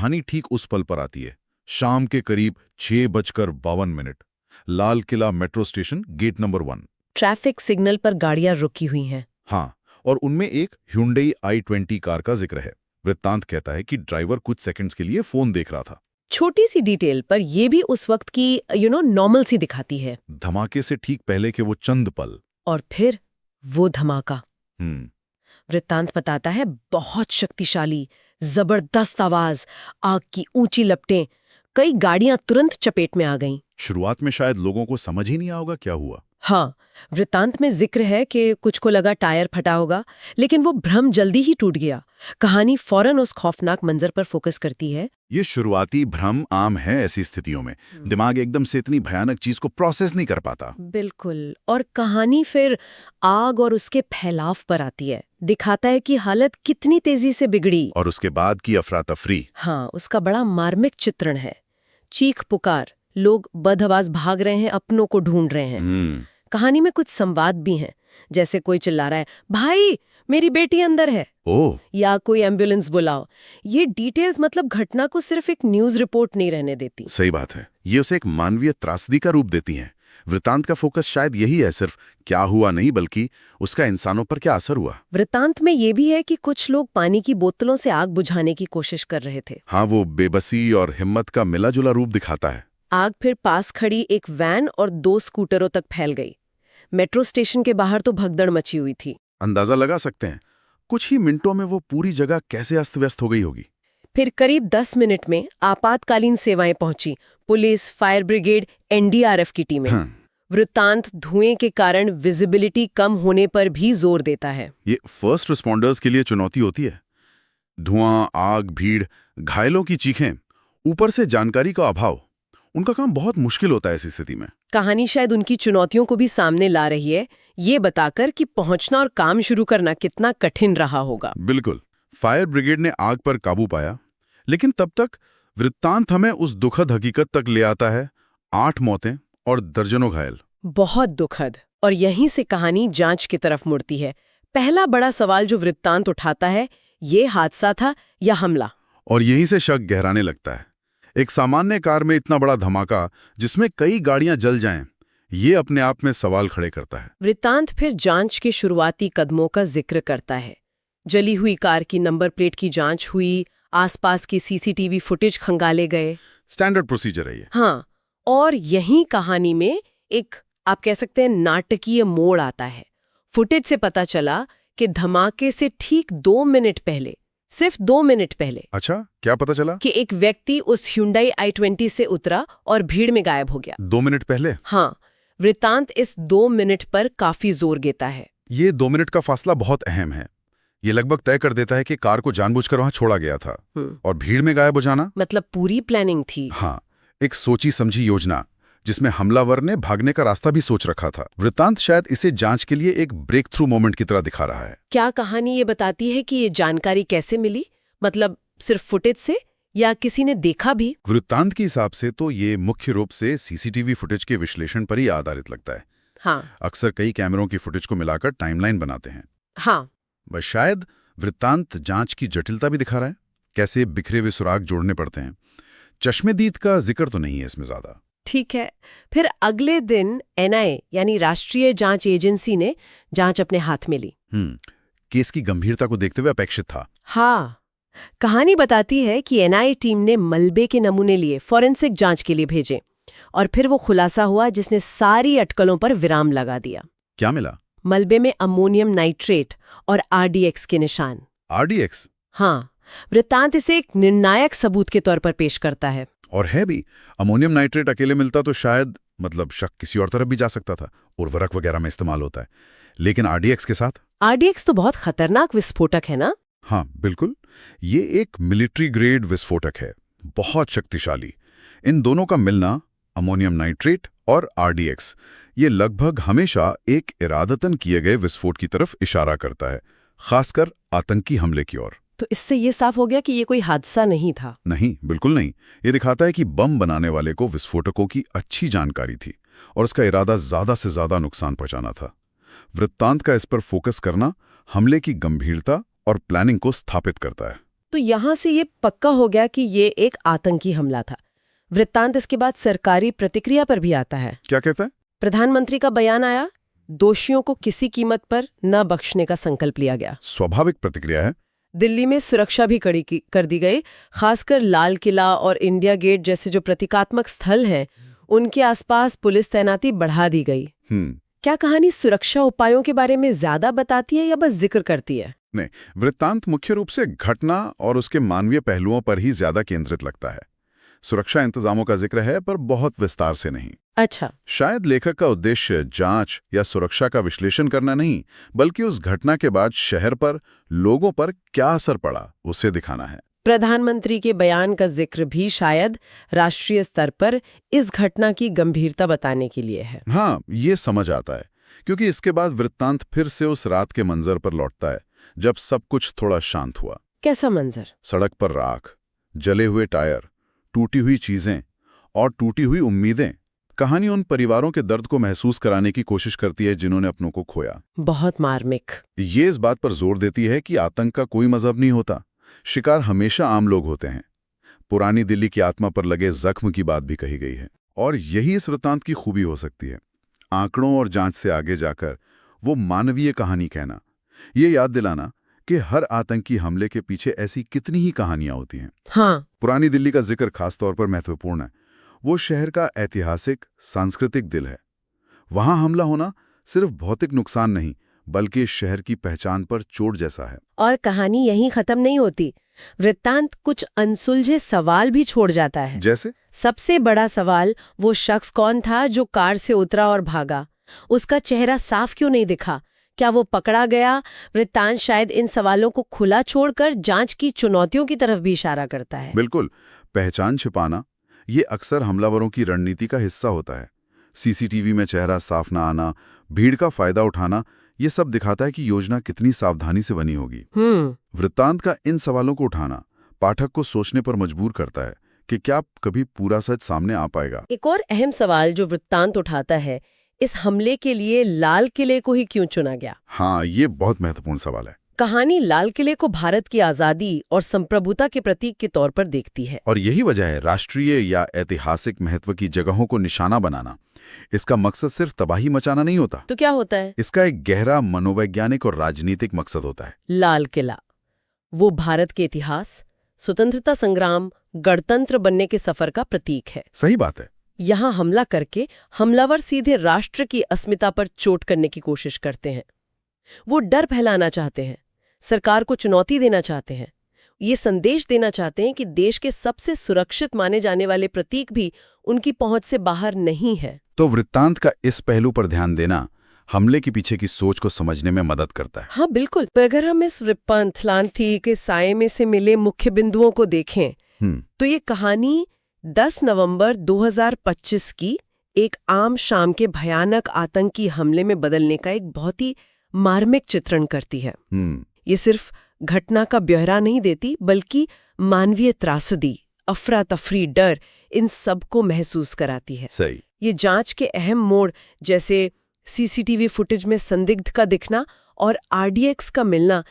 कहानी ठीक उस पल पर आती है। शाम के करीब 6:52। Lal Qila metro station, gate number 1। Traffic signal पर गाड़ियां रुकी हुई हैं। हाँ, और उनमें एक Hyundai i20 कार का जिक्र है। वृत्तांत कहता है कि ड्राइवर कुछ सेकंड्स के लिए फोन देख रहा था। छोटी सी डिटेल पर यह भी उस वक्त की नॉर्मल सी दिखाती है। धमाके से ठीक पहले के वो चंद पल। और फिर वो धमाका। वृत्तांत बताता है, बहुत शक्तिशाली, जबरदस्त आवाज, आग की ऊंची लपटें, कई गाड़ियां तुरंत चपेट में आ गईं। शुरुआत में शायद लोगों को समझ ही नहीं आएगा क्या हुआ। हाँ, वृत्तांत में जिक्र है कि कुछ को लगा टायर फटा होगा, लेकिन वो भ्रम जल्दी ही टूट गया। कहानी फौरन उस खौफनाक मंजर पर फोकस करती है। ये शुरुआती भ्रम आम है ऐसी स्थितियों में। दिमाग एकदम से इतनी भयानक चीज को प्रोसेस नहीं कर पाता। बिल्कुल। और कहानी फिर आग और उसके फैलाव पर आती है, दिखाता है कि हालत कितनी तेजी से बिगड़ी। और उसके बाद की अफरा तफरी। हाँ, उसका बड़ा मार्मिक चित्रण है। चीख पुकार, लोग बदहवास भाग रहे हैं, अपनों को ढूंढ रहे हैं। कहानी में कुछ संवाद भी हैं, जैसे कोई चिल्ला रहा है, भाई मेरी बेटी अंदर है। ओह। या कोई एम्बुलेंस बुलाओ। ये डिटेल्स मतलब घटना को सिर्फ एक न्यूज रिपोर्ट नहीं रहने देती। सही बात है, ये उसे एक मानवीय त्रासदी का रूप देती हैं। वृत्तांत का फोकस शायद यही है, सिर्फ क्या हुआ नहीं, बल्कि उसका इंसानों पर क्या असर हुआ। वृत्तांत में ये भी है कि कुछ लोग पानी की बोतलों से आग बुझाने की कोशिश कर रहे थे। हाँ, वो बेबसी और हिम्मत का मिला जुला रूप दिखाता है। आग फिर पास खड़ी एक वैन और 2 स्कूटरों तक फैल गई। मेट्रो स्टेशन के बाहर तो भगदड़ मची हुई थी। अंदाजा लगा सकते हैं कुछ ही मिनटों में वो पूरी जगह कैसे अस्त व्यस्त हो गई होगी। फिर करीब 10 मिनट में आपातकालीन सेवाएं पहुंची, पुलिस, फायर ब्रिगेड, एनडीआरएफ की टीमें। वृत्तांत धुएं के कारण विजिबिलिटी कम होने पर भी जोर देता है। ये फर्स्ट रिस्पॉन्डर्स के लिए चुनौती होती है। धुआं, आग, भीड़, घायलों की चीखें, ऊपर से जानकारी का अभाव। उनका काम बहुत मुश्किल होता है ऐसी स्थिति में। कहानी शायद उनकी चुनौतियों को भी सामने ला रही है, ये बताकर कि पहुंचना और काम शुरू करना कितना कठिन रहा होगा। बिल्कुल। फायर ब्रिगेड ने आग पर काबू पाया, लेकिन तब तक वृत्तांत हमें उस दुखद हकीकत तक ले आता है, 8 मौतें और दर्जनों घायल। बहुत दुखद। और यहीं से कहानी जांच की तरफ मुड़ती है। पहला बड़ा सवाल जो वृत्तांत उठाता है, ये हादसा था या हमला? और यहीं से शक गहराने लगता है। एक सामान्य कार में इतना बड़ा धमाका, जिसमें कई गाड़ियां जल जाएं, ये अपने आप में सवाल खड़े करता है। वृत्तांत फिर जांच के शुरुआती कदमों का जिक्र करता है। जली हुई कार की नंबर प्लेट की जांच हुई, आसपास की सीसीटीवी फुटेज खंगाले गए। स्टैंडर्ड प्रोसीजर है ये। हाँ, और यही कहानी में एक, आप कह सकते हैं, नाटकीय मोड़ आता है। फुटेज से पता चला कि धमाके से ठीक 2 मिनट पहले, सिर्फ 2 मिनट पहले। अच्छा, क्या पता चला? कि एक व्यक्ति उस Hyundai i20 से उतरा और भीड़ में गायब हो गया। 2 मिनट पहले? हाँ, वृत्तांत इस 2 मिनट पर काफी जोर देता है। ये 2 मिनट का फासला बहुत अहम है। ये लगभग तय कर देता है कि कार को जानबूझकर वहां छोड़ा गया था। और भीड़ में गायब हो जाना मतलब पूरी प्लानिंग थी। हाँ, एक सोची समझी योजना, जिसमें हमलावर ने भागने का रास्ता भी सोच रखा था। वृत्तांत शायद इसे जांच के लिए एक ब्रेक थ्रू मोमेंट की तरह दिखा रहा है। क्या कहानी ये बताती है कि ये जानकारी कैसे मिली? मतलब सिर्फ फुटेज से, या किसी ने देखा भी? वृत्तांत के हिसाब से तो ये मुख्य रूप से सीसीटीवी फुटेज के विश्लेषण पर ही आधारित लगता है। हाँ। अक्सर कई कैमरों की फुटेज को मिलाकर टाइमलाइन बनाते हैं। हाँ, बस शायद वृत्तांत जांच की जटिलता भी दिखा रहा है, कैसे बिखरे हुए सुराग जोड़ने पड़ते हैं। चश्मेदीद का जिक्र तो नहीं है इसमें ज्यादा। ठीक है। फिर अगले दिन एनआईए यानी राष्ट्रीय जांच एजेंसी ने जांच अपने हाथ में ली। केस की गंभीरता को देखते हुए अपेक्षित था। हाँ, कहानी बताती है कि एनआईए टीम ने मलबे के नमूने लिए फॉरेंसिक जांच के लिए भेजे, और फिर वो खुलासा हुआ जिसने सारी अटकलों पर विराम लगा दिया। क्या मिला? मलबे में अमोनियम नाइट्रेट और आरडीएक्स के निशान। आरडीएक्स? हाँ, वृत्तांत इसे एक निर्णायक सबूत के तौर पर पेश करता है। और है भी। अमोनियम नाइट्रेट अकेले मिलता तो शायद शक किसी और तरफ भी जा सकता था, उर्वरक वगैरह में इस्तेमाल होता है। लेकिन आरडीएक्स के साथ? आरडीएक्स तो बहुत खतरनाक विस्फोटक है ना? हाँ बिल्कुल, ये एक मिलिट्री ग्रेड विस्फोटक है, बहुत शक्तिशाली। इन दोनों का मिलना, अमोनियम नाइट्रेट और आरडीएक्स, ये लगभग हमेशा एक इरादतन किए गए विस्फोट की तरफ इशारा करता है, खासकर आतंकी हमले की ओर। तो इससे ये साफ हो गया कि ये कोई हादसा नहीं था। नहीं, बिल्कुल नहीं। ये दिखाता है कि बम बनाने वाले को विस्फोटकों की अच्छी जानकारी थी और उसका इरादा ज्यादा से ज्यादा नुकसान पहुंचाना था। वृत्तांत का इस पर फोकस करना हमले की गंभीरता और प्लानिंग को स्थापित करता है। तो यहाँ से ये पक्का हो गया कि ये एक आतंकी हमला था। वृत्तांत इसके बाद सरकारी प्रतिक्रिया पर भी आता है। क्या कहता है? प्रधानमंत्री का बयान आया, दोषियों को किसी कीमत पर न बख्शने का संकल्प लिया गया। स्वाभाविक प्रतिक्रिया है। दिल्ली में सुरक्षा भी कड़ी कर दी गई, खासकर लाल किला और इंडिया गेट जैसे जो प्रतीकात्मक स्थल हैं, उनके आसपास पुलिस तैनाती बढ़ा दी गई। क्या कहानी सुरक्षा उपायों के बारे में ज्यादा बताती है या बस जिक्र करती है? नहीं, वृत्तांत मुख्य रूप से घटना और उसके मानवीय पहलुओं पर ही ज्यादा केंद्रित लगता है। सुरक्षा इंतजामों का जिक्र है, पर बहुत विस्तार से नहीं। अच्छा। शायद लेखक का उद्देश्य जांच या सुरक्षा का विश्लेषण करना नहीं, बल्कि उस घटना के बाद शहर पर, लोगों पर क्या असर पड़ा, उसे दिखाना है। प्रधानमंत्री के बयान का जिक्र भी शायद राष्ट्रीय स्तर पर इस घटना की गंभीरता बताने के लिए है। हाँ, ये समझ आता है, क्योंकि इसके बाद वृत्तांत फिर से उस रात के मंजर पर लौटता है, जब सब कुछ थोड़ा शांत हुआ। कैसा मंजर? सड़क पर राख, जले हुए टायर, टूटी हुई चीजें और टूटी हुई उम्मीदें। कहानी उन परिवारों के दर्द को महसूस कराने की कोशिश करती है जिन्होंने अपनों को खोया। बहुत मार्मिक। ये इस बात पर जोर देती है कि आतंक का कोई मजहब नहीं होता, शिकार हमेशा आम लोग होते हैं। पुरानी दिल्ली की आत्मा पर लगे जख्म की बात भी कही गई है, और यही इस वृत्तांत की खूबी हो सकती है। आंकड़ों और जांच से आगे जाकर वो मानवीय कहानी कहना, ये याद दिलाना कि हर आतंकी हमले के पीछे ऐसी कितनी ही कहानियां होती हैं। हाँ। पुरानी दिल्ली का जिक्र खासतौर पर महत्वपूर्ण है। वो शहर का ऐतिहासिक, सांस्कृतिक दिल है। वहां हमला होना सिर्फ भौतिक नुकसान नहीं, बल्कि शहर की पहचान पर चोट जैसा है। और कहानी यहीं खत्म नहीं होती। वृत्तांत कुछ अनसुलझे सवाल भी छोड़ जाता है। जैसे? सबसे बड़ा सवाल, वो शख्स कौन था जो कार से उतरा और भागा? उसका चेहरा साफ क्यों नहीं दिखा? क्या वो पकड़ा गया? वृत्तांत शायद इन सवालों को खुला छोड़कर जांच की चुनौतियों की तरफ भी इशारा करता है। बिल्कुल। पहचान छिपाना ये अक्सर हमलावरों की रणनीति का हिस्सा होता है। सीसीटीवी में चेहरा साफ ना आना, भीड़ का फायदा उठाना, ये सब दिखाता है कि योजना कितनी सावधानी से बनी होगी। वृत्तांत का इन सवालों को उठाना पाठक को सोचने पर मजबूर करता है कि क्या कभी पूरा सच सामने आ पाएगा। एक और अहम सवाल जो वृत्तांत उठाता है, इस हमले के लिए लाल किले को ही क्यों चुना गया? हाँ, ये बहुत महत्वपूर्ण सवाल है। कहानी लाल किले को भारत की आजादी और संप्रभुता के प्रतीक के तौर पर देखती है। और यही वजह है राष्ट्रीय या ऐतिहासिक महत्व की जगहों को निशाना बनाना। इसका मकसद सिर्फ तबाही मचाना नहीं होता। तो क्या होता है? इसका एक गहरा मनोवैज्ञानिक और राजनीतिक मकसद होता है। लाल किला, वो भारत के इतिहास, स्वतंत्रता संग्राम, गणतंत्र बनने के सफर का प्रतीक है। सही बात है। यहाँ हमला करके हमलावर सीधे राष्ट्र की अस्मिता पर चोट करने की कोशिश करते हैं। वो डर फैलाना चाहते हैं, सरकार को चुनौती देना चाहते हैं, ये संदेश देना चाहते हैं कि देश के सबसे सुरक्षित माने जाने वाले प्रतीक भी उनकी पहुंच से बाहर नहीं है। तो वृत्तांत का इस पहलू पर ध्यान देना हमले के पीछे की सोच को समझने में मदद करता है। हाँ बिल्कुल। पर अगर हम इस पंथलांथी के साये में से मिले मुख्य बिंदुओं को देखें तो ये कहानी 10 नवंबर 2025 की एक आम शाम के भयानक आतंकी हमले में बदलने का एक बहुत ही मार्मिक चित्रण करती है। ये सिर्फ घटना का ब्यौरा नहीं देती, बल्कि मानवीय त्रासदी, अफरा तफरी, डर, इन सब को महसूस कराती है। सही। ये जांच के अहम मोड़, जैसे सीसीटीवी फुटेज में संदिग्ध का दिखना और आरडीएक्स का मिलना,